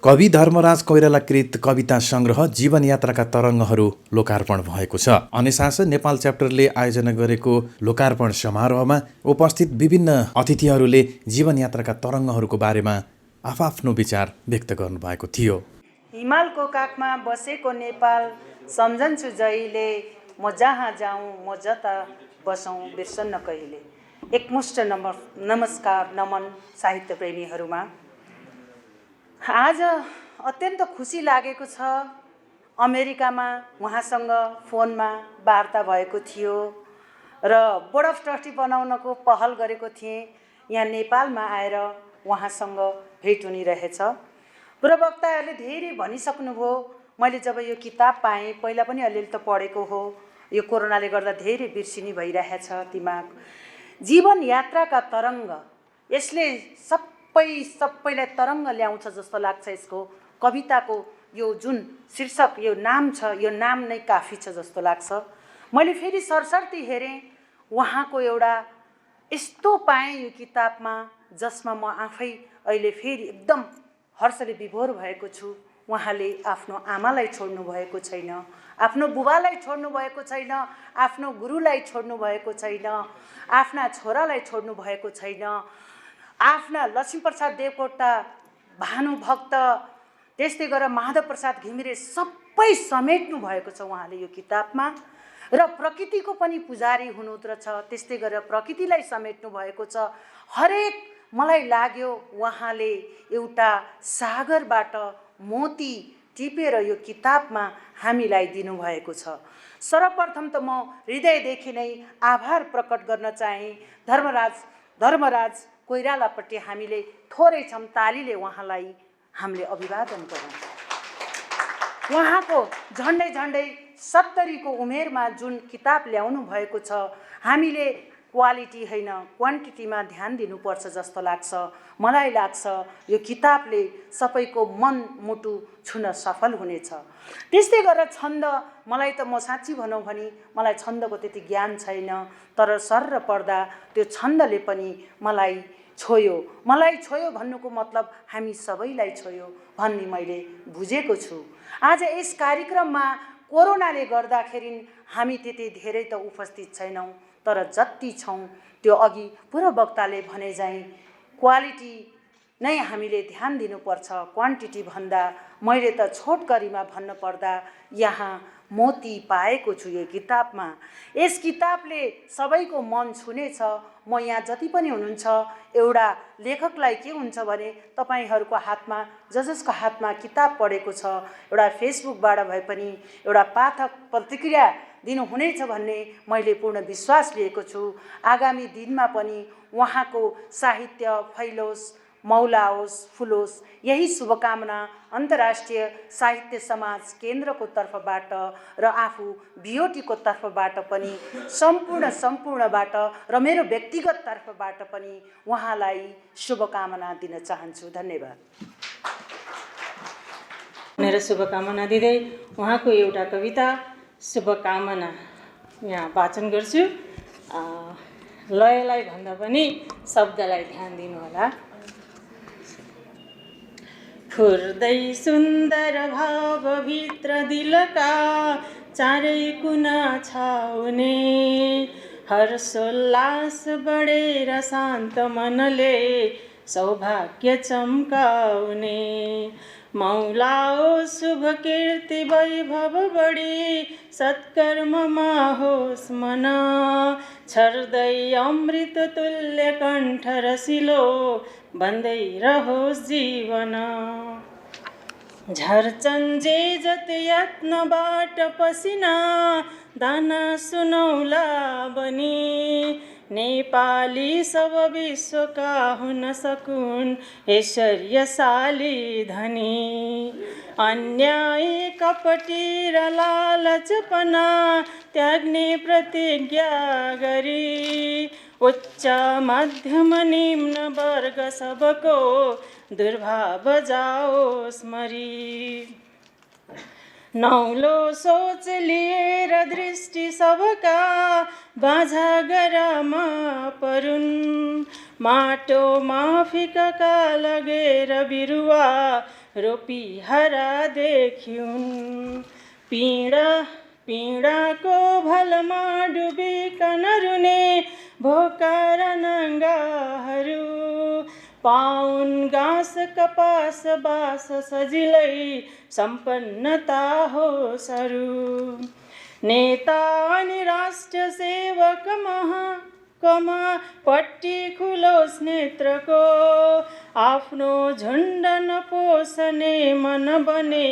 कवि धर्मराज कोइरालाकृत कविता सङ्ग्रह जीवनयात्राका तरङ्गहरू लोकार्पण भएको छ। अनेसास नेपाल च्याप्टरले आयोजना गरेको लोकार्पण समारोहमा उपस्थित विभिन्न अतिथिहरूले जीवनयात्राका तरङ्गहरूको बारेमा आफआफ्नो विचार व्यक्त गर्नुभएको थियो। हिमालको काखमा बसेको नेपाल सम्झन्छु जहिले, म जहाँ जाउँ म जता बसौँ बिर्सन्न कहिले। एकमुष्ट नमस्कार नमन साहित्य प्रेमीहरूमा। आज अत्यन्त खुसी लागेको छ। अमेरिकामा उहाँसँग फोनमा वार्ता भएको थियो र बोर्ड अफ ट्रस्टी बनाउनको पहल गरेको थिएँ। यहाँ नेपालमा आएर उहाँसँग भेट हुने रहेछ। पूर्ववक्ताहरूले धेरै भनिसक्नुभयो। मैले जब यो किताब पाएँ, पहिला पनि अलिअलि त पढेको हो, यो कोरोनाले गर्दा धेरै बिर्सिनी भइरहेछ दिमाग। जीवन यात्राका तरङ्ग, यसले सबैलाई तरङ्ग ल्याउँछ जस्तो लाग्छ। यसको कविताको यो जुन शीर्षक, यो नाम छ, यो नाम नै काफी छ जस्तो लाग्छ। मैले फेरि सरसर्ती हेरेँ, उहाँको एउटा यस्तो पाएँ यो किताबमा जसमा म आफै अहिले फेरि एकदम हर्षले विभोर भएको छु। उहाँले आफ्नो आमालाई छोड्नु भएको छैन, आफ्नो बुबालाई छोड्नु भएको छैन, आफ्नो गुरुलाई छोड्नु भएको छैन, आफ्ना छोरालाई छोड्नु भएको छैन, आफ्ना लक्ष्मीप्रसाद देवकोटा, भानुभक्त, त्यस्तै गरेर माधव प्रसाद घिमिरे सबै समेट्नु भएको छ उहाँले यो किताबमा। र प्रकृतिको पनि पुजारी हुनुहुँदो रहेछ, त्यस्तै गरेर प्रकृतिलाई समेट्नु भएको छ। हरेक मलाई लाग्यो उहाँले एउटा सागरबाट मोती टिपेर यो किताबमा हामीलाई दिनुभएको छ। सर्वप्रथम त म हृदयदेखि नै आभार प्रकट गर्न चाहे धर्मराज कोइरालापट्टि। हामीले थोरै छौँ, तालीले उहाँलाई हामीले अभिवादन गरौँ। उहाँको झन्डै 70 को उमेरमा जुन किताब ल्याउनु भएको छ, हामीले क्वालिटी होइन क्वान्टिटीमा ध्यान दिनुपर्छ जस्तो लाग्छ। मलाई लाग्छ यो किताबले सबैको मन मुटु छुन सफल हुनेछ। त्यस्तै गरेर छन्द, मलाई त म साँच्ची भनौँ भने मलाई छन्दको त्यति ज्ञान छैन, तर सर्र पर्दा त्यो छन्दले पनि मलाई छोयो भन्नुको मतलब हामी सबैलाई छोयो भन्ने मैले बुझेको छु। आज यस कार्यक्रममा कोरोनाले गर्दाखेरि हामी त्यति धेरै त उपस्थित छैनौँ, तर जति छौँ त्यो अघि पूर्ववक्ताले भने चाहिँ क्वालिटी नै हामीले ध्यान दिनुपर्छ क्वान्टिटी भन्दा। मैले त छोटकरीमा भन्न पर्दा यहाँ मोती पाएको छु यो किताबमा। यस किताबले सबैको मन छुनेछ। म यहाँ जति पनि हुनुहुन्छ, एउटा लेखकलाई के हुन्छ भने तपाईँहरूको हातमा, जसको हातमा किताब पढेको छ, एउटा फेसबुकबाट भए पनि एउटा पाठक प्रतिक्रिया दिनुहुनेछ भन्ने मैले पूर्ण विश्वास लिएको छु। आगामी दिनमा पनि उहाँको साहित्य फैलोस्, मौलाओस्, फुलोस्, यही शुभकामना अन्तर्राष्ट्रिय साहित्य समाज केन्द्रको तर्फबाट र आफू बिओटीको तर्फबाट पनि सम्पूर्णबाट र मेरो व्यक्तिगत तर्फबाट पनि उहाँलाई शुभकामना दिन चाहन्छु। धन्यवाद। मेरो शुभकामना दिँदै उहाँको एउटा कविता शुभकामना यहाँ वाचन गर्छु। लयलाई भन्दा पनि शब्दलाई ध्यान दिनु होला। फुर्दै सुन्दर भावभित्र दिलका चारै कुना छाउने, हर्षोल्लास बढेर शान्त मनले सौभाग्य चम्काउने। मौलाओ शुभ कीर्ति वैभव बढी सत्कर्ममा होस् मन, छर्दै अमृत तुल्य कण्ठ रसिलो बन्दै रहोस् जीवन। झर्छन् जे जति यत्नबाट पसिना, दाना सुनौला बनी, नेपाली सब विश्वका हुन सकुन् ऐश्वर्यशाली धनी। अन्याय कपटी र लालचपना त्याग्ने प्रतिज्ञा गरी, उच्च मध्यम निम्न वर्ग सबको दुर्भाव जाओस् मरी। नौलो सोच लिएर दृष्टि सबका बाझा गरामा परुन्, माटो माफिका लगेर बिरुवा रोपी हरा देख्युन् पीडाको भलमा डुबिकन रुने भोका र नङ्गाहरू पाउन् घाँस कपास बास सजिलै सम्पन्नता होसहरू नेता अनि राष्ट्र सेवक महाकमा पट्टी खुलोस् नेत्रको आफ्नो झुन्ड नपोसने मन बने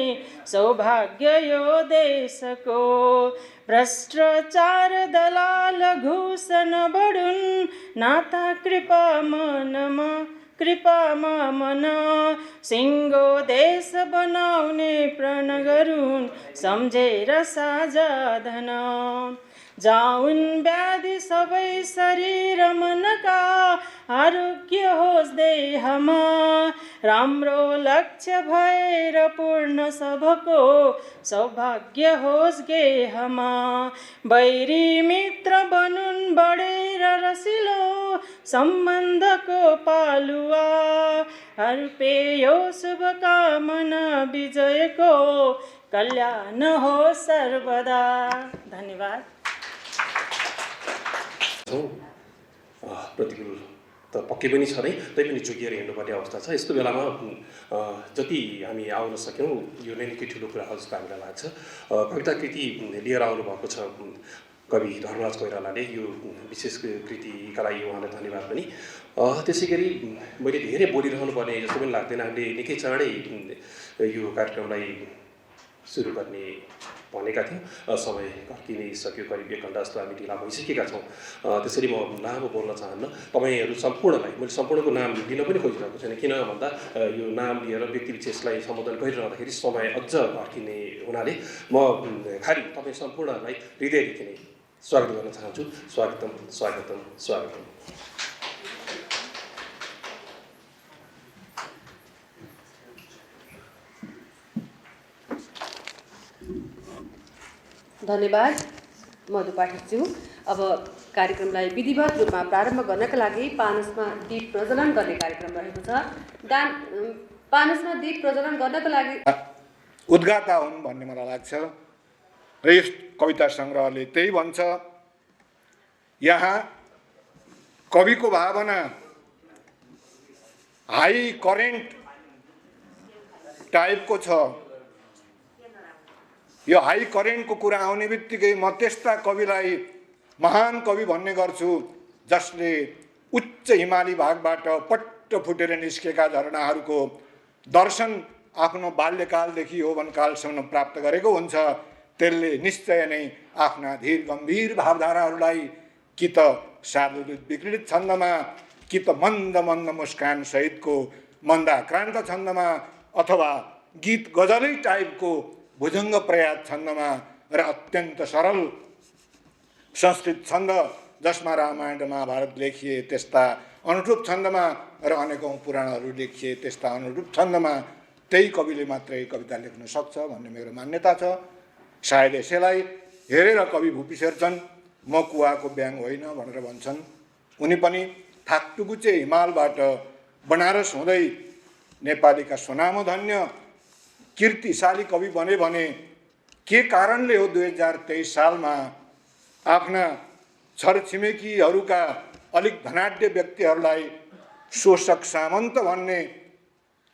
सौभाग्य यो देशको भ्रष्टाचार दलाल घुस नबढुन् नाता कृपामा मन सिङ्गो देश बनाउने प्रण गरून् सम्झेर साझा धन जाउन् व्याधि सबै शरीर मनका आरोग्य होस् देहमा राम्रो लक्ष्य भएर पूर्ण सबको सौभाग्य होस् गेहमा बैरी मित्र बनुन् बढेर रसिलो सम्बन्धको पालुवा अर्पे यो शुभकामना विजयको कल्याण हो सर्वदा। धन्यवाद। प्रतिकूल त पक्कै पनि छ नै, तैपनि जोगिएर हिँड्नुपर्ने अवस्था छ। यस्तो बेलामा जति हामी आउन सक्यौँ यो नै निकै ठुलो कुरा हो जस्तो हामीलाई लाग्छ। कविता कृति लिएर आउनुभएको छ कवि धर्मराज कोइरालाले, यो विशेष कृतिका लागि उहाँलाई धन्यवाद पनि। त्यसै गरी मैले धेरै बोलिरहनु पर्ने जस्तो पनि लाग्दैन, हामीले निकै चाँडै यो कार्यक्रमलाई सुरु गर्ने भनेका थियौँ। समय कर्किसक्यो, करिब 1 घन्टा जस्तो हामी ढिला भइसकेका छौँ। त्यसरी म लामो बोल्न चाहन्न। तपाईँहरू सम्पूर्णलाई मैले सम्पूर्णको नाम लिन पनि खोजिरहेको छैन, किन भन्दा यो नाम लिएर व्यक्ति विशेषलाई सम्बोधन गरिरहँदाखेरि समय अझ घर्किने हुनाले म खालि तपाईँ सम्पूर्णलाई हृदयदेखि नै स्वागत गर्न चाहन्छु। स्वागतम स्वागतम स्वागतम। धन्यवाद मधु पाठकज्यू। अब कार्यक्रमलाई विधिवत रूपमा प्रारम्भ गर्नका लागि पानसमा दीप प्रज्वलन गर्ने कार्यक्रम रहेको छ। पानसमा दीप प्रज्वलन गर्नका लागि उद्गाता हुन् भन्ने मलाई लाग्छ र यस कविता सङ्ग्रहले त्यही भन्छ। यहाँ कविको भावना हाई करेन्ट टाइपको छ। यो हाई करेन्टको कुरा आउने बित्तिकै म त्यस्ता कविलाई महान कवि भन्ने गर्छु जसले उच्च हिमाली भागबाट पट्ट फुटेर निस्केका झरनाहरूको दर्शन आफ्नो बाल्यकालदेखि यौवनकालसम्म प्राप्त गरेको हुन्छ। त्यसले निश्चय नै आफ्ना धीर गम्भीर भावधाराहरूलाई कि त शारीरिक विकृत छन्दमा, कि त मन्द मन्द मुस्कान सहितको मन्दाक्रान्त छन्दमा, अथवा गीत गजलै टाइपको भुजङ्ग प्रयास छन्दमा र अत्यन्त सरल संस्कृत छन्द जसमा रामायण र महाभारत लेखिए त्यस्ता अनुरूप छन्दमा र अनेकौँ पुराणहरू लेखिए त्यस्ता अनुरूप छन्दमा त्यही कविले मात्रै कविता लेख्न सक्छ भन्ने मेरो मान्यता छ। सायद यसैलाई हेरेर कवि भुपी शेरचन म कुवाको ब्याङ होइन भनेर भन्छन्। उनी पनि थाकटुकुचे हिमालबाट बनारस हुँदै नेपालीका स्वनामधन्य कीर्तिशाली कवि बने भने के कारणले हो 2023 सालमा आफ्ना छरछिमेकीहरूका अलिक धनाढ्य व्यक्तिहरूलाई शोषक सामन्त भन्ने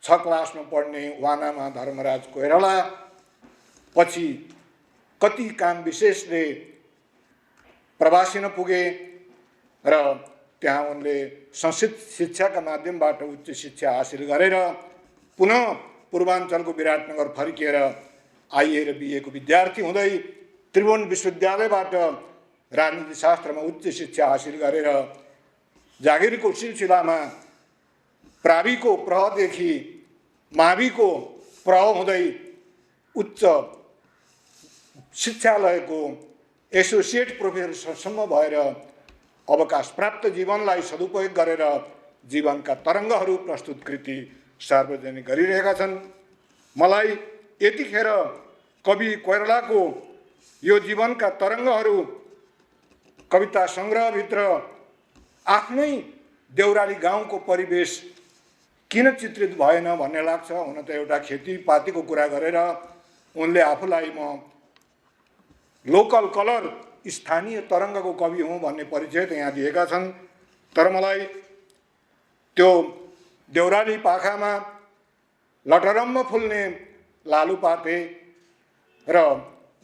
6 क्लासमा पढ्ने वानामा धर्मराज कोइराला पछि कति काम विशेषले प्रवासी पुगे र त्यहाँ उनले संस्कृत शिक्षाका माध्यमबाट उच्च शिक्षा हासिल गरेर पुनः पूर्वाञ्चलको विराटनगर फर्किएर आइए र बिएको विद्यार्थी हुँदै त्रिभुवन विश्वविद्यालयबाट राजनीति शास्त्रमा उच्च शिक्षा हासिल गरेर जागिरको सिलसिलामा प्राविको प्रहदेखि माविको प्रह हुँदै उच्च शिक्षालयको एसोसिएट प्रोफेसरसम्म भएर अवकाश प्राप्त जीवनलाई सदुपयोग गरेर जीवनका तरङ्गहरू प्रस्तुत कृति सार्वजनिक गरिरहेका छन्। मलाई यतिखेर कवि कोइरालाको यो जीवनका तरङ्गहरू कविता सङ्ग्रहभित्र आफ्नै देउराली गाउँको परिवेश किन चित्रित भएन भन्ने लाग्छ। हुन त एउटा खेतीपातीको कुरा गरेर उनले आफूलाई म लोकल कलर स्थानीय तरङ्गको कवि हुँ भन्ने परिचय त यहाँ दिएका छन्। तर मलाई त्यो देउराली पाखामा लटरम्म फुल्ने लालुपाते र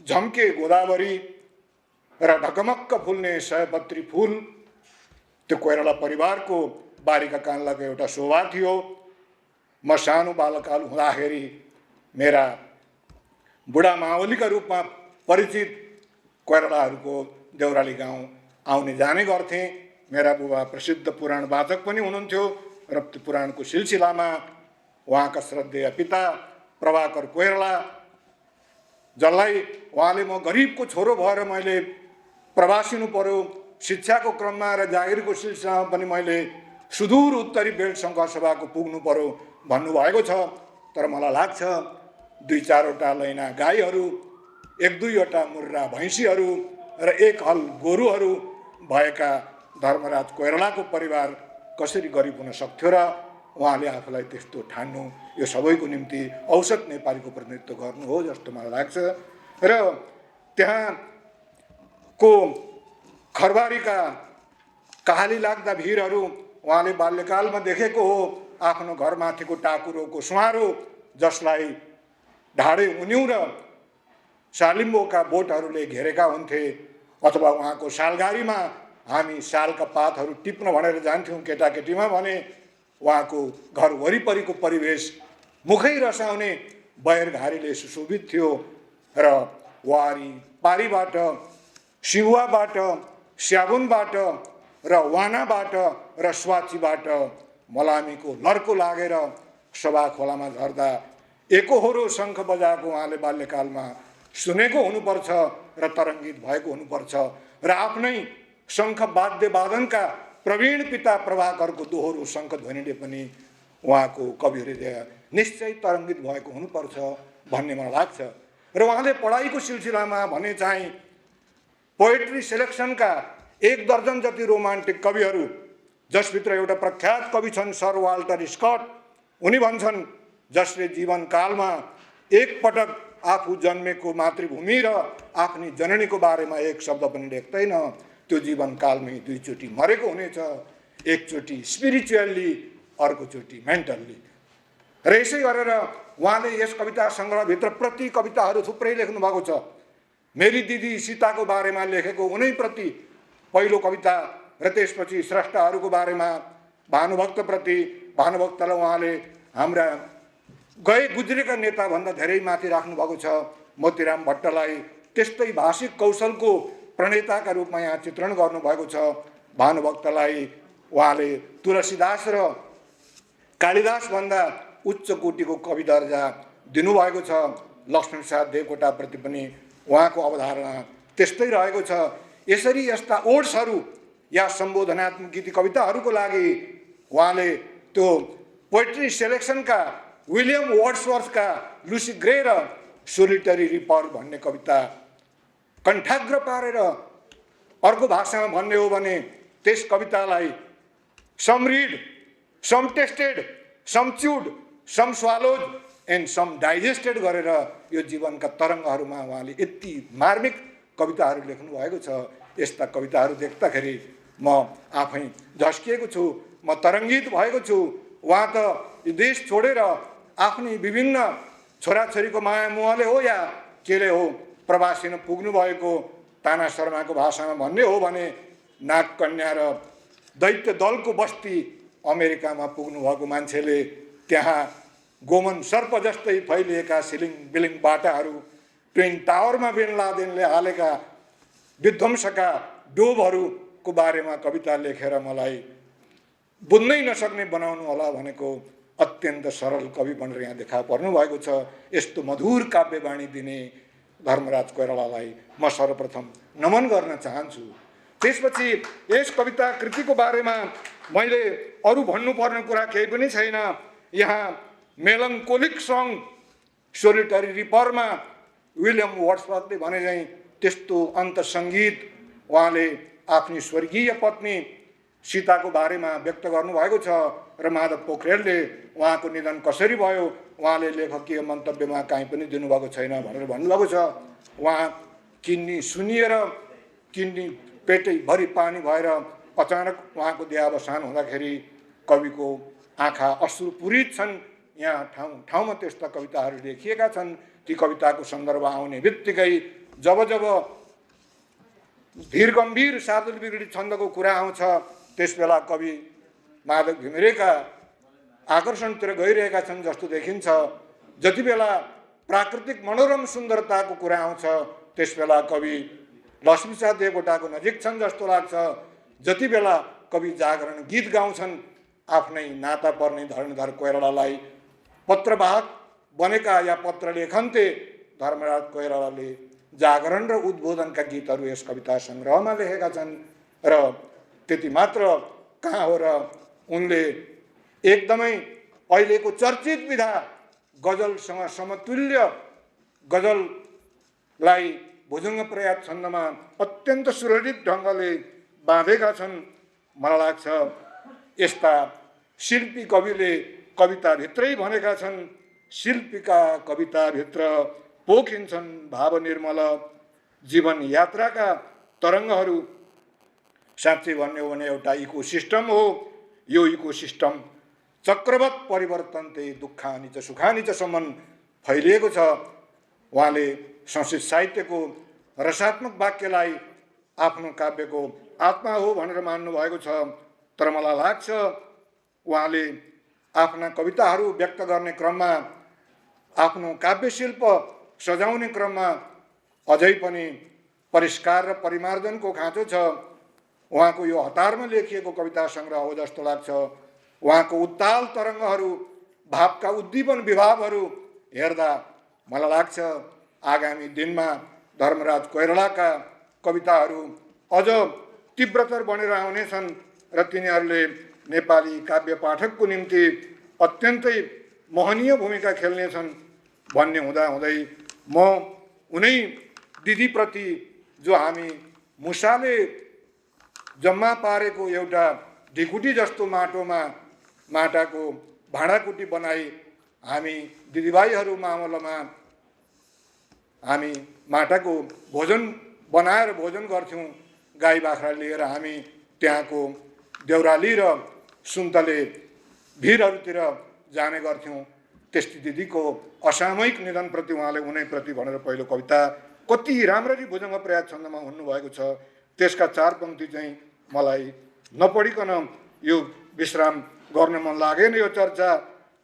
झम्के गोदावरी र ढकमक्क फुल्ने सयपत्री फुल त्यो कोइराला परिवारको बारीका कान्लाको एउटा शोभा थियो। म सानो बालकाल हुँदाखेरि मेरा बुढा मावलीका रूपमा परिचित कोइरालाहरूको देउराली गाउँ आउने जाने गर्थेँ। मेरा बुबा प्रसिद्ध पुराण वाचक पनि हुनुहुन्थ्यो र त्यो पुराणको सिलसिलामा उहाँका श्रद्धेय पिता प्रभाकर कोइराला, जसलाई उहाँले म गरिबको छोरो भएर मैले प्रवासिनु पर्यो, शिक्षाको क्रममा र जागिरको सिलसिलामा पनि मैले सुदूर उत्तरी बेल्ट सङ्घ सभाको पुग्नु पर्यो भन्नुभएको छ। तर मलाई लाग्छ 2-4वटा लैना गाईहरू, 1-2वटा मुर्रा भैँसीहरू र 1 हल गोरुहरू भएका धर्मराज कोइरालाको परिवार कसरी गरिब हुन सक्थ्यो र उहाँले आफूलाई त्यस्तो ठान्नु यो सबैको निम्ति औसत नेपालीको प्रतिनिधित्व गर्नु हो जस्तो मलाई लाग्छ। र त्यहाँको खरबारीका कहाली लाग्दा भिरहरू उहाँले बाल्यकालमा देखेको हो। आफ्नो घरमाथिको टाकुरोको सुहारो जसलाई ढाडे उन्यु र सालिम्बोका बोटहरूले घेरेका हुन्थे, अथवा उहाँको सालगारीमा हामी सालका पातहरू टिप्न भनेर जान्थ्यौँ केटाकेटीमा भने उहाँको घर वरिपरिको परिवेश मुखै रसाउने बयरघारीले सुशोभित थियो र वारी पारीबाट, सिहुवाबाट, स्याबुनबाट र वानाबाट र स्वाचीबाट मलामीको लर्को लागेर सभा खोलामा झर्दा एकोहोरो शङ्ख बजाएको उहाँले बाल्यकालमा सुनेको हुनुपर्छ र तरङ्गित भएको हुनुपर्छ र आफ्नै शङ्ख वाद्य वादनका प्रवीण पिता प्रभाकरको दोहोरो शङ्ख ध्वनिले पनि उहाँको कवि हृदय निश्चय तरङ्गित भएको हुनुपर्छ भन्ने मलाई लाग्छ। र उहाँले पढाइको सिलसिलामा भने चाहिँ पोएट्री सेलेक्सनका 1 दर्जन जति रोमान्टिक कविहरू, जसभित्र एउटा प्रख्यात कवि छन् सर वाल्टर स्कट। उनी भन्छन् जसले जीवनकालमा एकपटक आफू जन्मेको मातृभूमि र आफ्नी जननीको बारेमा 1 शब्द पनि लेख्दैन, त्यो जीवनकालमै 2 चोटि मरेको हुनेछ, एकचोटि स्पिरिचुअल्ली, अर्कोचोटि मेन्टल्ली। र यसै गरेर उहाँले यस कविता सङ्ग्रहभित्र प्रति कविताहरू थुप्रै लेख्नु भएको छ। मेरी दिदी सीताको बारेमा लेखेको उनैप्रति पहिलो कविता र त्यसपछि स्रष्टाहरूको बारेमा भानुभक्तप्रति, भानुभक्तलाई उहाँले हाम्रा गए गुज्रेका नेताभन्दा धेरै माथि राख्नुभएको छ। मोतीराम भट्टलाई त्यस्तै भाषिक कौशलको प्रणेताका रूपमा यहाँ चित्रण गर्नुभएको छ। भानुभक्तलाई उहाँले तुलसीदास र कालिदासभन्दा उच्च कोटिको कवि दर्जा दिनुभएको छ। लक्ष्मीप्रसाद देवकोटाप्रति पनि उहाँको अवधारणा त्यस्तै रहेको छ। यसरी यस्ता ओड्सहरू या सम्बोधनात्मक गीति कविताहरूको लागि उहाँले त्यो पोएट्री सेलेक्सनका विलियम वर्ड्सवर्थका लुसी ग्रे र सोलिटरी रिपर भन्ने कविता कण्ठाग्र पारेर अर्को भाषामा भन्ने हो भने त्यस कवितालाई some read, some tasted, some chewed, some swallowed and some digested गरेर यो जीवनका तरङ्गहरूमा उहाँले यति मार्मिक कविताहरू लेख्नु भएको छ। यस्ता कविताहरू देख्दाखेरि म आफै झस्किएको छु, म तरङ्गित भएको छु। उहाँ त देश छोडेर आफ्नै विभिन्न छोराछोरीको माया मोहले हो या केले हो प्रवासी पुग्नु भएको। ताना शर्माको भाषामा भन्ने हो भने नागकन्या र दैत्य दलको बस्ती अमेरिकामा पुग्नु भएको मान्छेले त्यहाँ गोमन सर्प जस्तै फैलिएका सिलिङ बिलिङ बाटाहरू, ट्विन टावरमा बिन लादेनले हालेका विध्वंसका डोबहरूको बारेमा कविता लेखेर मलाई बुझ्नै नसक्ने बनाउनु होला भनेको अत्यन्त सरल कवि भनेर यहाँ देखा पर्नु भएको छ। यस्तो मधुर काव्यवाणी दिने धर्मराज कोइरालालाई म सर्वप्रथम नमन गर्न चाहन्छु। त्यसपछि यस कविता कृतिको बारेमा मैले अरू भन्नुपर्ने कुरा केही पनि छैन। यहाँ मेलङ्कोलिक सङ सोलिटरी रिपरमा विलियम वर्ड्सवर्थले भने चाहिँ त्यस्तो अन्तसङ्गीत उहाँले आफ्नी स्वर्गीय पत्नी सीताको बारेमा व्यक्त गर्नुभएको छ। र माधव पोखरेलले उहाँको निधन कसरी भयो उहाँले लेखकीय मन्तव्यमा काहीँ पनि दिनुभएको छैन भनेर भन्नुभएको छ। उहाँ किन्नी सुनिएर किन्नी पेटैभरि पानी भएर अचानक उहाँको देहावसान हुँदाखेरि कविको आँखा अश्रुपूरित छन्। यहाँ ठाउँ ठाउँमा त्यस्ता कविताहरू लेखिएका छन्। ती कविताको सन्दर्भ आउने बित्तिकै जब जब धीर गम्भीर साधुल बिगडी छन्दको कुरा आउँछ त्यसबेला कवि माधव घिमिरेका आकर्षणतिर गइरहेका छन् जस्तो देखिन्छ। जति बेला प्राकृतिक मनोरम सुन्दरताको कुरा आउँछ त्यसबेला कवि लक्ष्मीप्रसाद देवकोटाको नजिक छन् जस्तो लाग्छ। जति बेला कवि जागरण गीत गाउँछन् आफ्नै नाता पर्ने धरणधर कोइरालालाई पत्रवाहक बनेका या पत्र लेखन्ते धर्मराज कोइरालाले जागरण र उद्बोधनका गीतहरू यस कविता सङ्ग्रहमा लेखेका छन्। र त्यति मात्र कहाँ हो र उनले एकदमै अहिलेको चर्चित विधा गजलसँग समतुल्य गजललाई भुजङ्ग प्रयात छन्दमा अत्यन्त सुललित ढङ्गले बाँधेका छन्। मलाई लाग्छ यस्ता शिल्पी कविले कविताभित्रै भनेका छन्, शिल्पीका कविताभित्र पोखिन्छन् भाव निर्मल जीवन यात्राका तरङ्गहरू। साँच्चै भन्ने हो भने एउटा इकोसिस्टम हो। यो इकोसिस्टम चक्रवत परिवर्तनते दुःखानि च सुखानि च सम्म फैलिएको छ। उहाँले संस्कृत साहित्यको रसात्मक वाक्यलाई आफ्नो काव्यको आत्मा हो भनेर मान्नु भएको छ। तर मलाई लाग्छ उहाँले आफ्ना कविताहरू व्यक्त गर्ने क्रममा आफ्नो काव्यशिल्प सजाउने क्रममा अझै पनि परिष्कार र परिमार्जनको खाँचो छ। उहाँको यो हतारमा लेखिएको कविता सङ्ग्रह हो जस्तो लाग्छ। उहाँको उत्ताल तरङ्गहरू, भावका उद्दीपन विभावहरू हेर्दा मलाई लाग्छ आगामी दिनमा धर्मराज कोइरालाका कविताहरू अझ तीव्रतर बनेर आउनेछन् र तिनीहरूले नेपाली काव्य पाठकको निम्ति अत्यन्तै मोहनीय भूमिका खेल्नेछन् भन्ने हुँदाहुँदै म उनै दिदीप्रति जो हामी मुसाले जम्मा पारेको एउटा ढिकुटी जस्तो माटाको भाँडाकुटी बनाई हामी दिदीभाइहरू मावलमा हामी माटाको भोजन बनाएर भोजन गर्थ्यौँ। गाई बाख्रा लिएर हामी त्यहाँको देउराली र सुन्तले भिरहरूतिर जाने गर्थ्यौँ। त्यस्ती दिदीको असामयिक निधनप्रति उहाँले उनैप्रति भनेर पहिलो कविता कति राम्ररी भुजङ्ग प्रयात छन्दमा हुनुभएको छ। त्यसका 4 पङ्क्ति चाहिँ मलाई नपढिकन यो विश्राम गर्न मन लागेन। यो चर्चा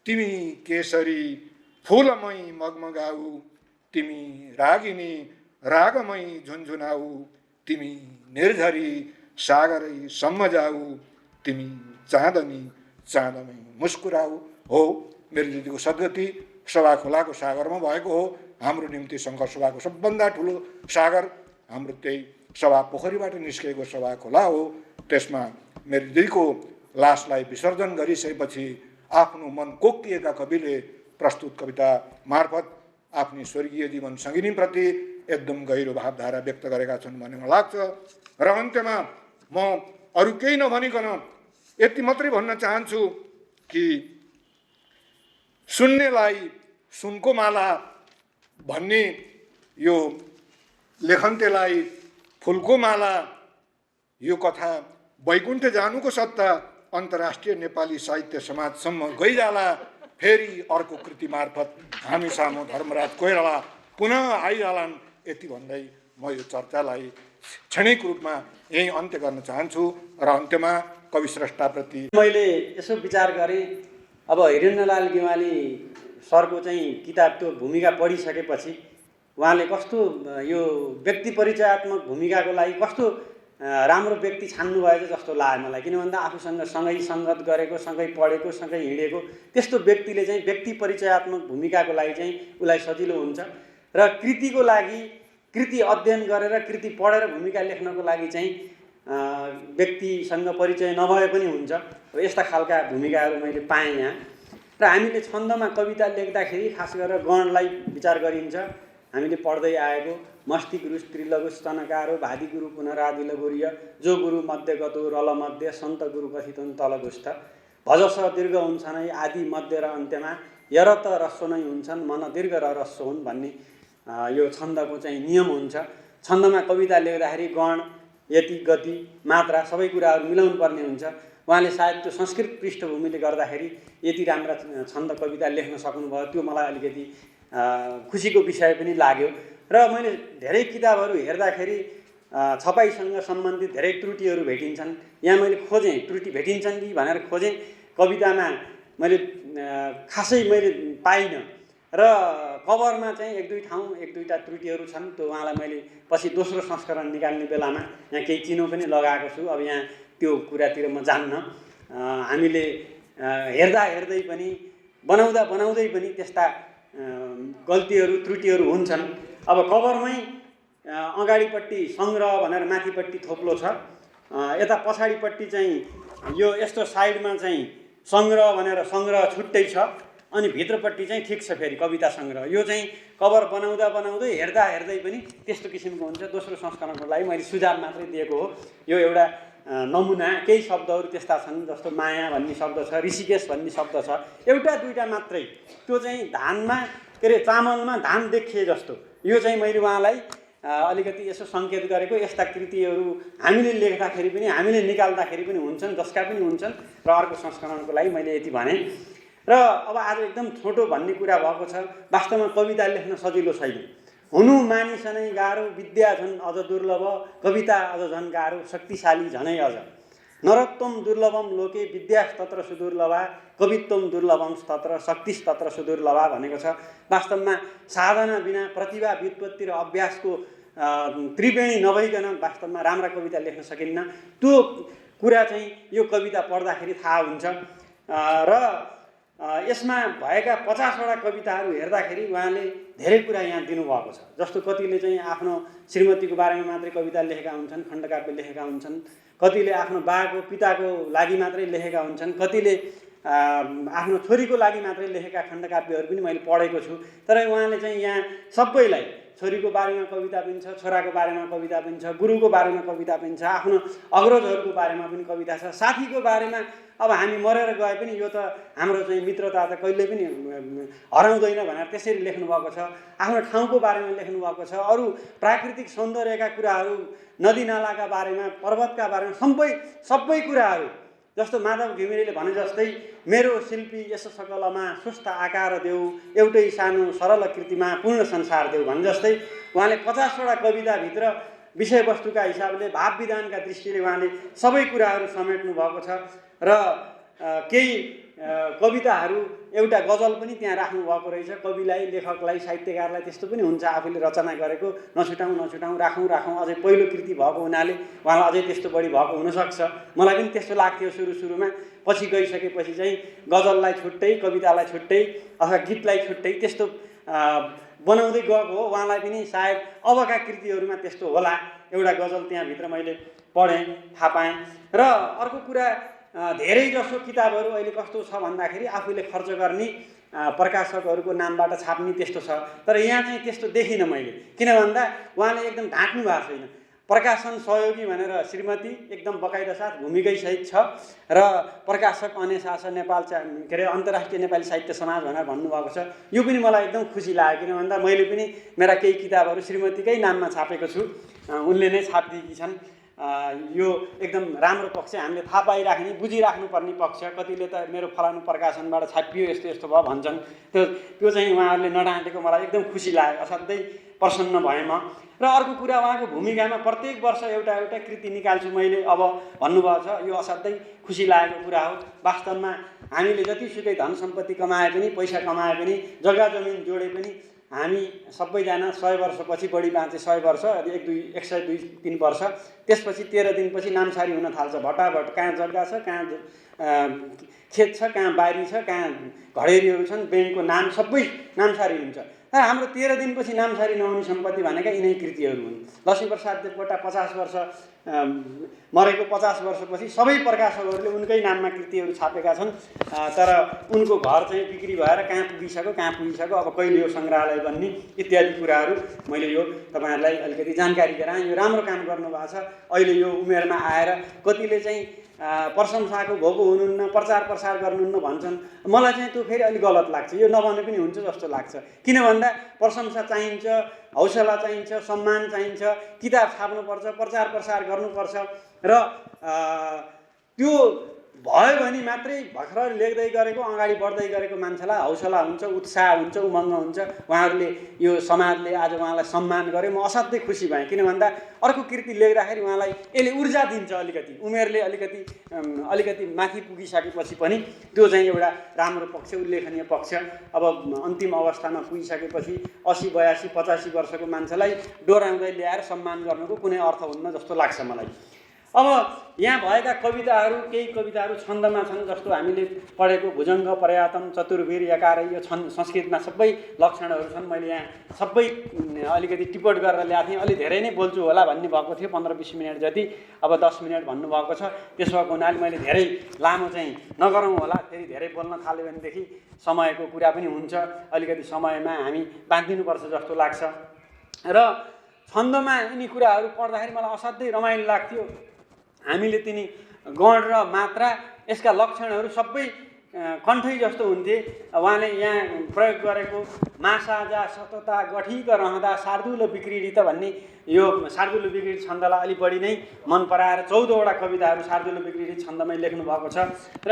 तिमी केसरी फुलमै मगमगाऊ, तिमी रागिनी रागमै झुनझुनाऊ, तिमी निर्झरी सागरै सम्म जाऊ, तिमी चाँदनी चाँदमै मुस्कुराऊ। हो, मेरो दिदीको सद्गति सभा खोलाको सागरमा भएको हो। हाम्रो निम्ति शङ्कर सभाको सबभन्दा ठुलो सागर हाम्रो त्यही सभा पोखरीबाट निस्केको सभा खोला हो। त्यसमा मेरो दिदीको लासलाई विसर्जन गरिसकेपछि आफ्नो मन कोकिएका कविले प्रस्तुत कविता मार्फत आफ्नी स्वर्गीय जीवन सङ्गिनीप्रति एकदम गहिरो भावधारा व्यक्त गरेका छन् भन्ने मलाई लाग्छ। र अन्त्यमा म अरू केही नभनिकन यति मात्रै भन्न चाहन्छु कि सुन्नेलाई सुनको माला भन्ने यो लेखन्तेलाई फुलको माला यो कथा वैकुण्ठ जानुको सट्टा अन्तर्राष्ट्रिय नेपाली साहित्य समाजसम्म गइजाला। फेरि अर्को कृति मार्फत हामी सामु धर्मराज कोइराला पुनः आइजालान्। यति भन्दै म यो चर्चालाई क्षणिक रूपमा यही अन्त्य गर्न चाहन्छु। र अन्त्यमा कवि स्रष्टाप्रति मैले यसो विचार गरेँ, अब हिरेन्द्रलाल गेवाली सरको चाहिँ किताब त्यो भूमिका पढिसकेपछि उहाँले कस्तो यो व्यक्ति परिचयात्मक भूमिकाको लागि कस्तो राम्रो व्यक्ति छान्नुभएको जस्तो लाग्यो मलाई। किन भन्दा आफूसँग सँगै सङ्गत गरेको, सँगै पढेको, सँगै हिँडेको त्यस्तो व्यक्तिले चाहिँ व्यक्ति परिचयात्मक भूमिकाको लागि चाहिँ उसलाई सजिलो हुन्छ। र कृतिको लागि कृति अध्ययन गरेर कृति पढेर भूमिका लेख्नको लागि चाहिँ व्यक्तिसँग परिचय नभए पनि हुन्छ। र यस्ता खालका भूमिकाहरू मैले पाएँ यहाँ। र हामीले छन्दमा कविता लेख्दाखेरि खास गरेर गणलाई विचार गरिन्छ। हामीले पढ्दै आएको मस्ती गुरु त्रिलघु स्तनकारो भादी गुरु पुनरादिल गुरिय जो गुरु मध्य गतो रल मध्य सन्त गुरु कथितन तलगुष्ठ भजस दीर्घ हुन्छ नै आदि मध्य र अन्त्यमा यरत रस्व नै हुन्छन् मन दीर्घ र रस्व हुन् भन्ने यो छन्दको चाहिँ नियम हुन्छ। छन्दमा कविता लेख्दाखेरि गण, यति, गति, मात्रा सबै कुराहरू मिलाउनु पर्ने हुन्छ। उहाँले सायद त्यो संस्कृत पृष्ठभूमिले गर्दाखेरि यति राम्रा छन्द कविता लेख्न सक्नुभयो, त्यो मलाई अलिकति खुसीको विषय पनि लाग्यो। र मैले धेरै किताबहरू हेर्दाखेरि छपाइसँग सम्बन्धित धेरै त्रुटिहरू भेटिन्छन्। यहाँ मैले खोजेँ त्रुटि भेटिन्छन् कि भनेर खोजेँ, कवितामा मैले खासै मैले पाइनँ। र कभरमा चाहिँ एक दुईवटा त्रुटिहरू छन्। त्यो उहाँलाई मैले पछि दोस्रो संस्करण निकाल्ने बेलामा यहाँ केही चिनो पनि लगाएको छु। अब यहाँ त्यो कुरातिर म जान्न। हामीले हेर्दै पनि बनाउँदै पनि त्यस्ता गल्तीहरू त्रुटिहरू हुन्छन्। अब कभरमै अगाडिपट्टि सङ्ग्रह भनेर माथिपट्टि थोप्लो छ, यता पछाडिपट्टि चाहिँ यो यस्तो साइडमा चाहिँ सङ्ग्रह भनेर सङ्ग्रह छुट्टै छ, अनि भित्रपट्टि चाहिँ ठिक छ फेरि कविता सङ्ग्रह। यो चाहिँ कभर बनाउँदै हेर्दै पनि त्यस्तो किसिमको हुन्छ। दोस्रो संस्करणको लागि मैले सुझाव मात्रै दिएको हो। यो एउटा नमुना। केही शब्दहरू त्यस्ता छन् जस्तो माया भन्ने शब्द छ, ऋषिकेश भन्ने शब्द छ, एउटा दुईवटा मात्रै। त्यो चाहिँ धानमा के अरे चामलमा धान देखिए जस्तो। यो चाहिँ मैले उहाँलाई अलिकति यसो सङ्केत गरेको। यस्ता कृतिहरू हामीले लेख्दाखेरि पनि हामीले निकाल्दाखेरि पनि हुन्छन्, जसका पनि हुन्छन्। र अर्को संस्करणको लागि मैले यति भने। र अब आज एकदम छोटो भन्ने कुरा भएको छ। वास्तवमा कविता लेख्न सजिलो छैन। हुनु मानिस नै गाह्रो, विद्या झन् अझ दुर्लभ, कविता अझ झन् गाह्रो, शक्तिशाली झनै अझ। नरत्वम दुर्लभम लोके विद्यास्तत्र सुदुर्लभा, कवित्वम दुर्लभम तत्र शक्तिस्तत्र सुदुर्लभा भनेको छ। वास्तवमा साधना बिना प्रतिभा, व्युत्पत्ति र अभ्यासको त्रिवेणी नभइकन वास्तवमा राम्रा कविता लेख्न सकिन्न। त्यो कुरा चाहिँ यो कविता पढ्दाखेरि थाहा हुन्छ। र यसमा भएका 50वटा कविताहरू हेर्दाखेरि उहाँले धेरै कुरा यहाँ दिनुभएको छ। जस्तो कतिले चाहिँ आफ्नो श्रीमतीको बारेमा मात्रै कविता लेखेका हुन्छन्, खण्डकाव्य लेखेका हुन्छन्। कतिले आफ्नो बाको पिताको लागि मात्रै लेखेका हुन्छन्। कतिले आफ्नो छोरीको लागि मात्रै लेखेका खण्डकाव्यहरू पनि मैले पढेको छु। तर उहाँले चाहिँ यहाँ सबैलाई, छोरीको बारेमा कविता पनि छ, छोराको बारेमा कविता पनि छ, गुरुको बारेमा कविता पनि छ, आफ्नो अग्रजहरूको बारेमा पनि कविता छ, साथीको बारेमा। अब हामी मरेर गए पनि यो त हाम्रो चाहिँ मित्रता त कहिले पनि हराउँदैन भनेर त्यसरी लेख्नुभएको छ। आफ्नो ठाउँको बारेमा लेख्नुभएको छ, अरू प्राकृतिक सौन्दर्यका कुराहरू, नदीनालाका बारेमा, पर्वतका बारेमा, सबै कुराहरू। जस्तो माधव घिमिरेले भने जस्तै मेरो शिल्पी यस सकलमा स्वस्थ आकार देऊ, एउटै सानो सरल कृतिमा पूर्ण संसार देऊ भने जस्तै उहाँले 50वटा कविताभित्र विषयवस्तुका हिसाबले, भाव विधानका दृष्टिले उहाँले सबै कुराहरू समेट्नु भएको छ। र केही कविताहरू एउटा गजल पनि त्यहाँ राख्नु भएको रहेछ। कविलाई, लेखकलाई, साहित्यकारलाई त्यस्तो पनि हुन्छ, आफूले रचना गरेको नछुटाउँ राखौँ। अझै पहिलो कृति भएको हुनाले उहाँलाई अझै त्यस्तो बढी भएको हुनसक्छ। मलाई पनि त्यस्तो लाग्थ्यो सुरुमा। पछि गइसकेपछि चाहिँ गजललाई छुट्टै, कवितालाई छुट्टै अथवा गीतलाई छुट्टै त्यस्तो बनाउँदै गएको हो। उहाँलाई पनि सायद अबका कृतिहरूमा त्यस्तो होला। एउटा गजल त्यहाँभित्र मैले पढेँ, थाहा पाएँ। र अर्को कुरा, धेरै जसो किताबहरू अहिले कस्तो छ भन्दाखेरि आफूले खर्च गर्ने प्रकाशकहरूको नामबाट छाप्ने त्यस्तो छ। तर यहाँ चाहिँ त्यस्तो देखिनँ मैले। किन भन्दा उहाँले एकदम ढाँट्नु भएको छैन। प्रकाशन सहयोगी भनेर श्रीमती एकदम बकाइदा साथ भूमिकै सहित छ। र प्रकाशक अनेसास नेपाल के अरे अन्तर्राष्ट्रिय नेपाली साहित्य समाज भनेर भन्नुभएको छ। यो पनि मलाई एकदम खुसी लाग्यो। किन भन्दा मैले पनि मेरा केही किताबहरू श्रीमतीकै नाममा छापेको छु, उनले नै छापिदिएकी छन्। यो एकदम राम्रो पक्ष, हामीले थाहा पाइराख्ने, बुझिराख्नुपर्ने पक्ष। कतिले त मेरो फलानु प्रकाशनबाट छापियो, यस्तो भयो भन्छन्। त्यो चाहिँ उहाँहरूले नडाँटेको मलाई एकदम खुसी लाग्यो। असाध्यै प्रसन्न भएँ म। र अर्को कुरा, उहाँको भूमिकामा प्रत्येक वर्ष एउटा कृति निकाल्छु मैले अब भन्नुभएको छ। यो असाध्यै खुसी लागेको कुरा हो। वास्तवमा हामीले जतिसुकै धन सम्पत्ति कमाए पनि, पैसा कमाए पनि, जग्गा जमिन जोडे पनि हामी सबैजना 100 वर्षपछि, बढी बाँचे 100 वर्ष, 102-3 वर्ष, त्यसपछि 13 दिनपछि नामसारी हुन थाल्छ। भटाभट कहाँ जग्गा छ, कहाँ खेत छ, कहाँ बारी छ, कहाँ घडेरीहरू छन्, ब्याङ्कको नाम सबै नामसारी हुन्छ। तर हाम्रो 13 दिनपछि नामसारी नहुने सम्पत्ति भनेका यिनै कृतिहरू हुन्। लक्ष्मीप्रसाद देवकोटा 50 वर्ष मरेको 50 वर्षपछि सबै प्रकाशकहरूले उनकै नाममा कृतिहरू छापेका छन्। तर उनको घर चाहिँ बिक्री भएर कहाँ पुगिसक्यो, अब कहिले यो सङ्ग्रहालय बन्ने इत्यादि कुराहरू मैले यो तपाईँहरूलाई अलिकति जानकारी गराएँ। यो राम्रो काम गर्नुभएको छ। अहिले यो उमेरमा आएर कतिले चाहिँ प्रशंसाको भोको हुनुहुन्न, प्रचार प्रसार गर्नुहुन्न भन्छन्। मलाई चाहिँ त्यो फेरि अलिक गलत लाग्छ। यो नभने पनि हुन्छ जस्तो लाग्छ। किन भन्दा प्रशंसा चाहिन्छ, हौसला चाहिन्छ, सम्मान चाहिन्छ, किताब छाप्नुपर्छ, प्रचार प्रसार गर्नुपर्छ र त्यो भयो भने मात्रै भर्खर लेख्दै गरेको, अगाडि बढ्दै गरेको मान्छेलाई हौसला हुन्छ, उत्साह हुन्छ, उमङ्ग हुन्छ। उहाँहरूले यो समाजले आज उहाँलाई सम्मान गर्यो। म असाध्यै खुसी भएँ। किन भन्दा अर्को कृति लेख्दाखेरि उहाँलाई यसले ऊर्जा दिन्छ। अलिकति उमेरले अलिकति माथि पुगिसकेपछि पनि त्यो चाहिँ एउटा राम्रो पक्ष, उल्लेखनीय पक्ष। अब अन्तिम अवस्थामा पुगिसकेपछि 80, 82, 85 वर्षको मान्छेलाई डोराउँदै ल्याएर सम्मान गर्नुको कुनै अर्थ हुन्न जस्तो लाग्छ मलाई। अब यहाँ भएका कविताहरू, केही कविताहरू छन्दमा छन्, जस्तो हामीले पढेको भुजङ्ग पर्यातम चतुर्वीर यकार, यो संस्कृतमा सबै लक्षणहरू छन्। मैले यहाँ सबै अलिकति टिप्पण गरेर ल्याएको थिएँ। अलि धेरै नै बोल्छु होला भन्ने भएको थियो, 15-20 मिनट जति। अब 10 मिनट भन्नुभएको छ। त्यसो भएको हुनाले मैले धेरै लामो चाहिँ नगरौँ होला। फेरि धेरै बोल्न थाल्यो भनेदेखि समयको कुरा पनि हुन्छ। अलिकति समयमा हामी बाँधिदिनुपर्छ जस्तो लाग्छ। र छन्दमा यिनी कुराहरू पढ्दाखेरि मलाई असाध्यै रमाइलो लाग्थ्यो। हामीले तिनी गण र मात्रा, यसका लक्षणहरू सबै कण्ठै जस्तो हुन्थे। उहाँले यहाँ प्रयोग गरेको मासाजा सतता गठिक रहँदा शार्दुल विक्रीडित भन्ने यो शार्दुल विक्रीडित छन्दलाई अलि बढी नै मन पराएर 14वटा कविताहरू शार्दुल विक्रीडित छन्दमै लेख्नु भएको छ। र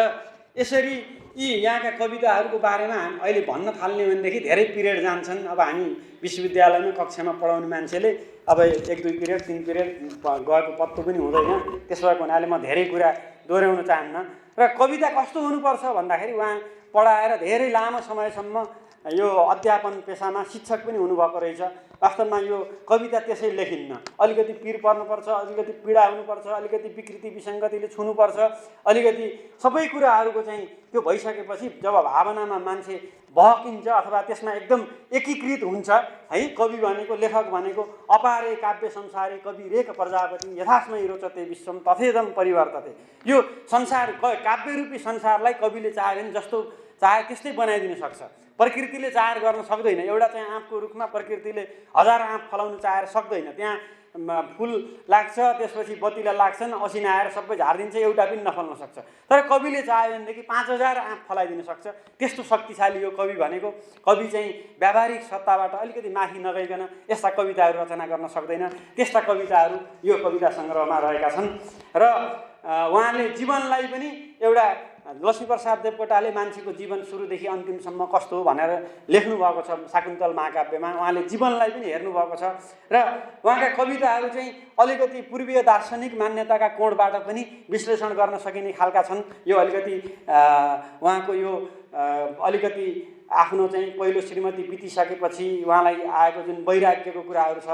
यसरी यी यहाँका कविताहरूको बारेमा अहिले भन्न थाल्ने भनेदेखि धेरै पिरियड जान्छन्। अब हामी विश्वविद्यालयमा कक्षामा पढाउने मान्छेले अब 1-2 पिरियड 3 पिरियड गएको पत्तो पनि हुँदैन। त्यसो भएको हुनाले म धेरै कुरा दोहोऱ्याउन चाहन्न। र कविता कस्तो हुनुपर्छ भन्दाखेरि उहाँ पढाएर धेरै लामो समयसम्म यो अध्यापन पेसामा शिक्षक पनि हुनुभएको रहेछ। वास्तवमा यो कविता त्यसै लेखिन्न। अलिकति पिर पर्नुपर्छ, अलिकति पीडा हुनुपर्छ, अलिकति विकृति विसङ्गतिले छुनुपर्छ, अलिकति सबै कुराहरूको चाहिँ त्यो भइसकेपछि जब भावनामा मान्छे बहकिन्छ अथवा त्यसमा एकदम एकीकृत हुन्छ है। कवि भनेको, लेखक भनेको अपारे काव्य संसारे कवि रेख प्रजापति यथास्मै रोचते विश्वम तथेदम परिवर्तते। यो संसार, काव्यरूपी संसारलाई कविले चाह्यो भने जस्तो चाहे त्यस्तै बनाइदिन सक्छ। प्रकृतिले चाहेर गर्न सक्दैन। एउटा चाहिँ आँपको रुखमा प्रकृतिले 1000 आँप फलाउन चाहेर सक्दैन। त्यहाँ फुल लाग्छ, त्यसपछि बत्तीलाई लाग्छन्, असिना आएर सबै झारिदिन्छ, एउटा पनि नफल्न सक्छ। तर कविले चाह्यो भनेदेखि 5000 आँप फलाइदिन सक्छ। त्यस्तो शक्तिशाली यो कवि भनेको। कवि चाहिँ व्यावहारिक सत्ताबाट अलिकति माथि नगइकन यस्ता कविताहरू रचना गर्न सक्दैन। त्यस्ता कविताहरू यो कविता सङ्ग्रहमा रहेका छन्। र उहाँले जीवनलाई पनि एउटा लक्ष्मीप्रसाद देवकोटाले मान्छेको जीवन सुरुदेखि अन्तिमसम्म कस्तो हो भनेर लेख्नु भएको छ शाकुन्तल महाकाव्यमा। उहाँले जीवनलाई पनि हेर्नुभएको छ। र उहाँका कविताहरू चाहिँ अलिकति पूर्वीय दार्शनिक मान्यताका कोणबाट पनि विश्लेषण गर्न सकिने खालका छन्। यो अलिकति उहाँको यो अलिकति आफ्नो चाहिँ पहिलो श्रीमती बितिसकेपछि उहाँलाई आएको जुन वैराग्यको कुराहरू छ,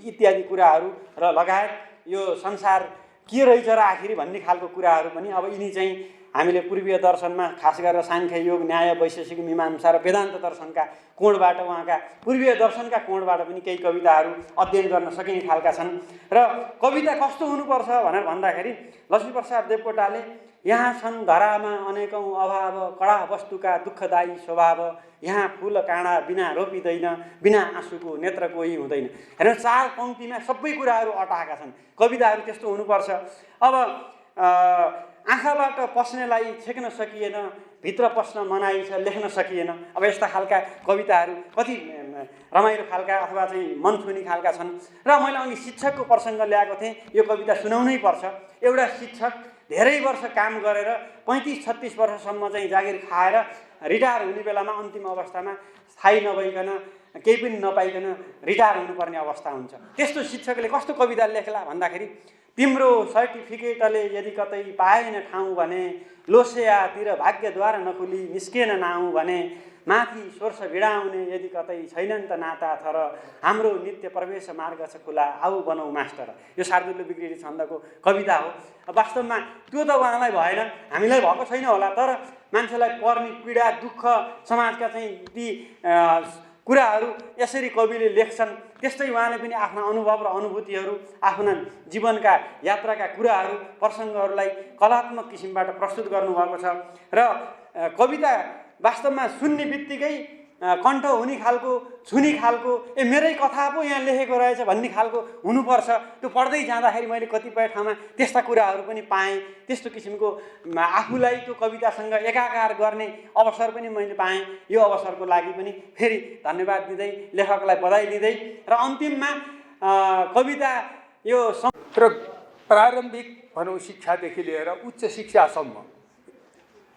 इत्यादि कुराहरू र लगायत यो संसार के रहेछ र आखिरी भन्ने खालको कुराहरू पनि अब यिनी चाहिँ हामीले पूर्वीय दर्शनमा खास गरेर साङ्ख्य योग, न्याय, वैशेषिक मीमांसा र वेदान्त दर्शनका कोणबाट, उहाँका पूर्वीय दर्शनका कोणबाट पनि केही कविताहरू अध्ययन गर्न सकिने खालका छन्। र कविता कस्तो हुनुपर्छ भनेर भन्दाखेरि लक्ष्मीप्रसाद देवकोटाले यहाँ छन् धरामा अनेकौँ अभाव, कडा वस्तुका दुःखदायी स्वभाव, यहाँ फुल काँडा बिना रोपिँदैन, बिना आँसुको नेत्र कोही हुँदैन। हेर्नु, 4 पङ्क्तिमा सबै कुराहरू अटाएका छन्। कविताहरू त्यस्तो हुनुपर्छ। अब आँखाबाट पस्नेलाई छेक्न सकिएन, भित्र पस्न मनाइ छ लेख्न सकिएन। अब यस्ता खालका कविताहरू कति रमाइलो खालका अथवा चाहिँ मन छुने खालका छन्। र मैले अघि शिक्षकको प्रसङ्ग ल्याएको थिएँ। यो कविता सुनाउनै पर्छ। एउटा शिक्षक धेरै वर्ष काम गरेर 35-36 वर्षसम्म चाहिँ जागिर खाएर रिटायर हुने बेलामा अन्तिम अवस्थामा स्थायी नभइकन, केही पनि नपाइकन रिटायर हुनुपर्ने अवस्था हुन्छ। त्यस्तो शिक्षकले कस्तो कविता लेख्ला भन्दाखेरि, तिम्रो सर्टिफिकेटले यदि कतै पाएन ठाउँ भने, लोसेयातिर भाग्यद्वार नखुली निस्केन नाउँ भने, माथि सोर्स भिडाउने यदि कतै छैनन् त नाता थर, हाम्रो नित्य प्रवेश मार्ग छ खुला आऊ बनाऊ मास्टर। यो शार्दुल विक्रीडित छन्दको कविता हो। वास्तवमा त्यो त उहाँलाई भएन, हामीलाई भएको छैन होला। तर मान्छेलाई पर्ने पीडा, दुःख, समाजका चाहिँ ती कुराहरू यसरी कविले लेख्छन्। त्यस्तै उहाँले पनि आफ्ना अनुभव र अनुभूतिहरू, आफ्ना जीवनका यात्राका कुराहरू, प्रसङ्गहरूलाई कलात्मक किसिमबाट प्रस्तुत गर्नुभएको छ। र कविता वास्तवमा सुन्ने बित्तिकै कण्ठ हुने खालको, छुने खालको, मेरै कथा पो यहाँ लेखेको रहेछ भन्ने खालको हुनुपर्छ। त्यो पढ्दै जाँदाखेरि मैले कतिपय ठाउँमा त्यस्ता कुराहरू पनि पाएँ। त्यस्तो किसिमको आफूलाई त्यो कवितासँग एकाकार गर्ने अवसर पनि मैले पाएँ। यो अवसरको लागि पनि फेरि धन्यवाद दिँदै, लेखकलाई बधाई दिँदै र अन्तिममा कविता यो र प्रारम्भिक भनौँ शिक्षादेखि लिएर उच्च शिक्षासम्म,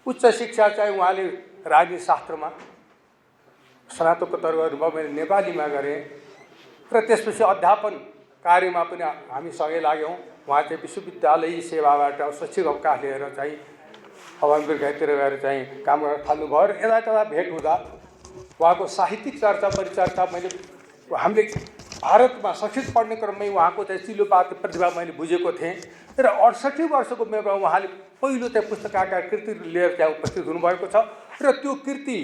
उच्च शिक्षा चाहिँ उहाँले राजनीतिशास्त्रमा स्नातकोत्तर गर्नुभयो, मैले नेपालीमा गरेँ र त्यसपछि अध्यापन कार्यमा पनि हामी सँगै लाग्यौँ। उहाँ चाहिँ विश्वविद्यालय सेवाबाट शैक्षिक अवकाश लिएर चाहिँ अब अमेरिकातिर गएर चाहिँ काम गर्न थाल्नुभयो र यता तता भेट हुँदा उहाँको साहित्यिक चर्चा परिचर्चा मैले हामीले भारतमा संस्कृत पढ्ने क्रममै उहाँको चाहिँ चिलोपात प्रतिभा मैले बुझेको थिएँ र 68 वर्षको उमेरमा उहाँले पहिलो चाहिँ पुस्तकाकार कृति लिएर त्यहाँ उपस्थित हुनुभएको छ र त्यो कृति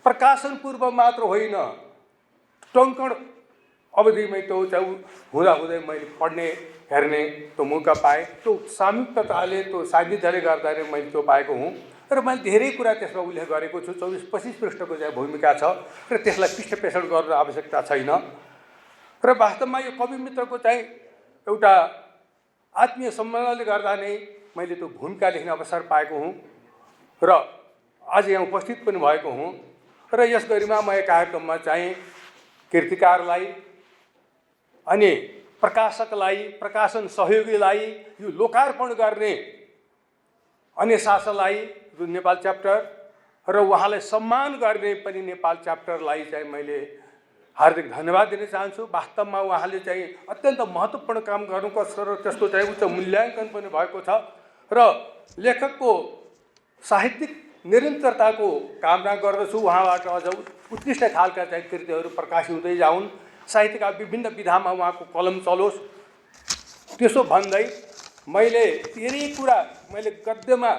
प्रकाशन पूर्व मात्र होइन, टङ्कण अवधिमै त्यो चाहिँ हुँदाहुँदै मैले पढ्ने हेर्ने त्यो मौका पाएँ। त्यो सामिप्यताले, त्यो सान्निध्यले गर्दाखेरि मैले त्यो पाएको हुँ र मैले धेरै कुरा त्यसमा उल्लेख गरेको छु। 24-25 पृष्ठको चाहिँ भूमिका छ र त्यसलाई पृष्ठपेषण गर्न आवश्यकता छैन। र वास्तवमा यो कवि मित्रको चाहिँ एउटा आत्मीय सम्बन्धले गर्दा नै मैले त्यो भूमिका लेख्ने अवसर पाएको हुँ र आज यहाँ उपस्थित पनि भएको हुँ। र यस गरिमामय कार्यक्रममा चाहिँ कृतिकारलाई अनि प्रकाशकलाई, प्रकाशन सहयोगीलाई, यो लोकार्पण गर्ने अन्य शासनलाई जो नेपाल च्याप्टर र उहाँलाई सम्मान गर्ने पनि नेपाल च्याप्टरलाई चाहिँ मैले हार्दिक धन्यवाद दिन चाहन्छु। वास्तवमा उहाँले चाहिँ अत्यन्त महत्त्वपूर्ण काम गर्नुको छ र त्यसको चाहिँ उच्च मूल्याङ्कन पनि भएको छ र लेखकको साहित्यिक निरन्तरताको कामना गर्दछु। उहाँबाट अझ उत्कृष्ट खालका चाहिँ कृतिहरू प्रकाशित हुँदै जाउन्, साहित्यका विभिन्न विधामा उहाँको कलम चलोस्। त्यसो भन्दै मैले धेरै कुरा मैले गद्यमा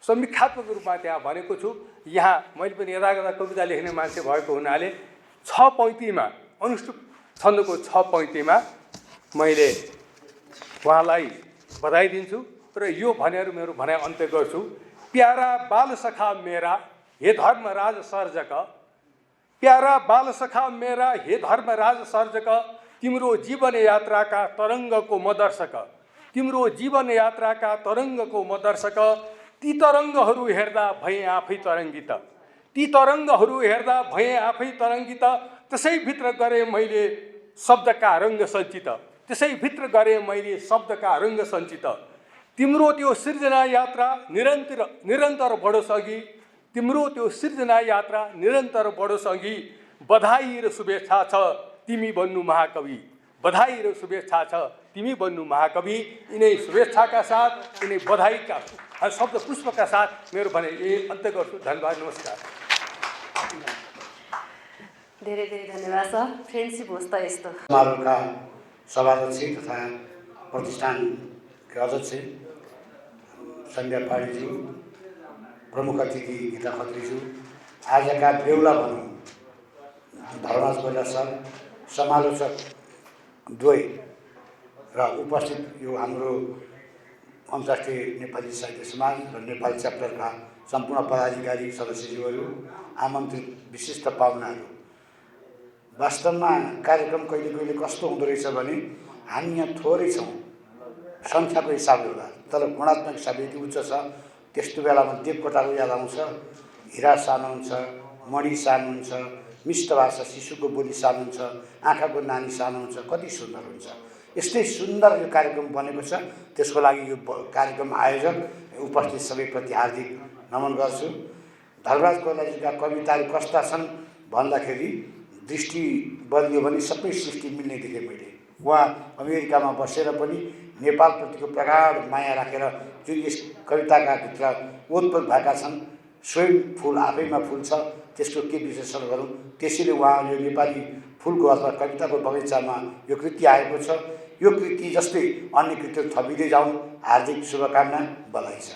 समीक्षात्मक रूपमा त्यहाँ भनेको छु। यहाँ मैले पनि यदाकदा कविता लेख्ने मान्छे भएको हुनाले 6 पंक्तिमा, अनुष्टुप छन्दको 6 पंक्तिमा मैले उहाँलाई बधाई दिन्छु र यो भनेर मेरो भनाइ अन्त्य गर्छु। प्यारा बाल सखा मेरा हे धर्मराज सर्जक, प्यारा बाल सखा मेरा हे धर्मराज सर्जक, तिम्रो जीवन यात्राका तरङ्गको मदर्शक, तिम्रो जीवन यात्राका तरङ्गको मदर्शक, ती तरङ्गहरू हेर्दा भएँ आफै तरङ्गित, ती तरङ्गहरू हेर्दा भएँ आफै तरङ्गित, त्यसैभित्र गरेँ मैले शब्दका रङ्ग सञ्चित, त्यसैभित्र गरेँ मैले शब्दका रङ्ग सञ्चित, तिम्रो त्यो सृजना यात्रा निरन्तर बढोस् अघि, तिम्रो त्यो सृजना यात्रा निरन्तर बढोस् अघि, बधाई र शुभेच्छा छ तिमी बन्नु महाकवि, बधाई र शुभेच्छा छ तिमी बन्नु महाकवि। यिनै शुभेच्छाका साथ, यिनै बधाईका शब्द पुष्पका साथ मेरो भने यही अन्त्य गर्छु। धन्यवाद, नमस्कार। धेरै धेरै धन्यवाद छ। फ्रेन्डसिप होस् त यस्तो। समारोहका सभाध्यक्ष तथा प्रतिष्ठानका अध्यक्ष सन्ध्या पाडीज्यू, प्रमुख अतिथि गीता खत्रीज्यू, आजका बेहुला भनौँ धर्मराज कोइराला सर, समालोचक द्वय र उपस्थित यो हाम्रो अन्तर्राष्ट्रिय नेपाली साहित्य समाज र नेपाल च्याप्टरका सम्पूर्ण पदाधिकारी सदस्यज्यूहरू, आमन्त्रित विशिष्ट पाहुनाहरू, वास्तवमा कार्यक्रम कहिले कहिले कस्तो हुँदो रहेछ भने हामी यहाँ थोरै छौँ सङ्ख्याको हिसाबले होला, तर गुणात्मक हिसाबले यति उच्च छ। त्यस्तो बेलामा देवकोटाको याद आउँछ, हिरा सानो हुन्छ, मणि सानो हुन्छ, मिष्ट भाषा शिशुको बोली सानो हुन्छ, आँखाको नानी सानो हुन्छ, कति सुन्दर हुन्छ। यस्तै सुन्दर यो कार्यक्रम बनेको छ। त्यसको लागि यो कार्यक्रम आयोजक उपस्थित सबैप्रति हार्दिक नमन गर्छु। धर्मराज कोइरालाजीका कविताहरू कस्ता छन् भन्दाखेरि दृष्टि बदलियो भने सबै सृष्टि मिल्ने देखेँ मैले। उहाँ अमेरिकामा बसेर पनि नेपालप्रतिको प्रगाढ माया राखेर जुन यस कविताका भित्र ओतप्रोत भएका छन्, स्वयं फुल आफैमा फुल्छ, त्यसको के विश्लेषण गरौँ। त्यसैले उहाँ यो नेपाली फुलको अथवा कविताको बगैँचामा यो कृति आएको छ। यो कृति जस्तै अन्य कृतिहरू थपिँदै जाउँ। हार्दिक शुभकामना, बधाई छ।